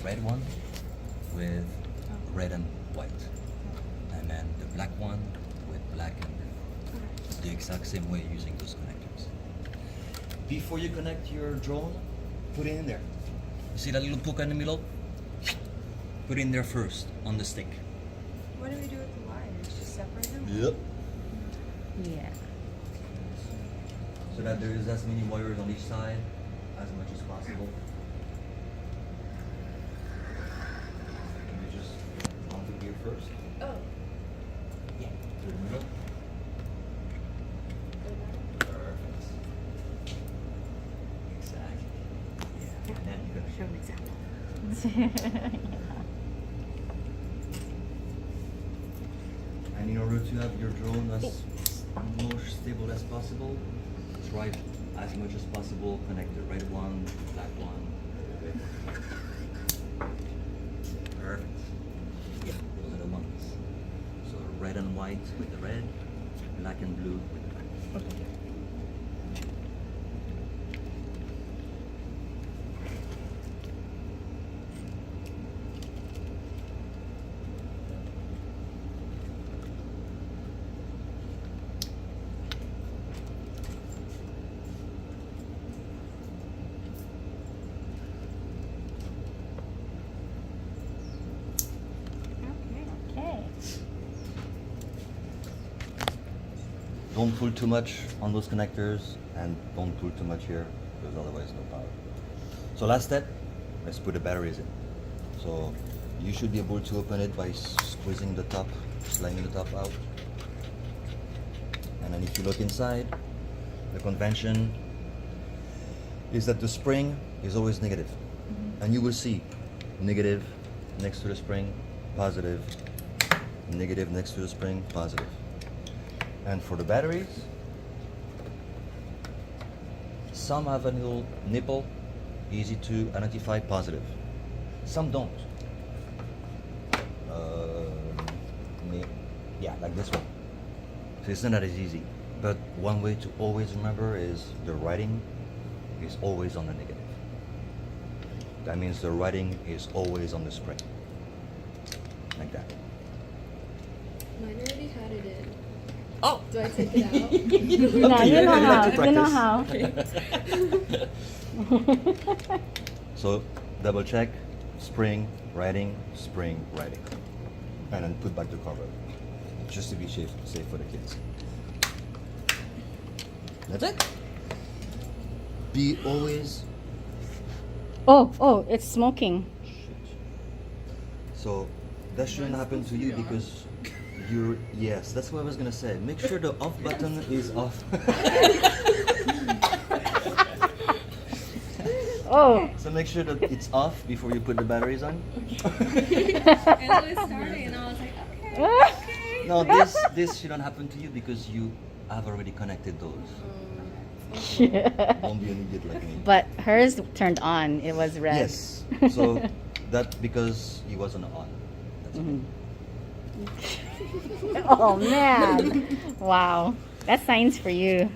red one with red and white, and then the black one with black and blue. The exact same way using those connectors. Before you connect your drone, put it in there. You see that little puka in the middle? Put it in there first on the stick. What do we do with the wires? Just separate them? Yep. Yeah. So that there is as many wires on each side as much as possible. Can you just mount it here first? Oh. Yeah. To the middle. Perfect. Exactly. Yeah. And then you're gonna Show an example. And in order to have your drone as more stable as possible, try as much as possible connect the red one, black one. Perfect. Yeah, those are the ones. So red and white with the red, black and blue with the black. Okay. Don't pull too much on those connectors and don't pull too much here because otherwise no power. So last step, let's put the batteries in. So you should be able to open it by squeezing the top, sliding the top out. And then if you look inside, the convention is that the spring is always negative. And you will see negative next to the spring, positive, negative next to the spring, positive. And for the batteries, some have a little nipple, easy to identify positive. Some don't. Yeah, like this one. So it's not that as easy. But one way to always remember is the writing is always on the negative. That means the writing is always on the spring. Like that. Mine already had it in. Oh! Do I take it out? No, you know how. You know how. So double check, spring, writing, and then put back the cover, just to be safe for the kids. That's it. Be always. Oh, it's smoking. So that shouldn't happen to you because you're. Yes, that's what I was gonna say. Make sure the off button is off. Oh. So make sure that it's off before you put the batteries on. And it was starting, and I was like, okay. No, this shouldn't happen to you because you have already connected those. Don't be an idiot like me. But hers turned on. It was red. Yes. So that because he wasn't on. That's Oh man. Wow. That's science for you.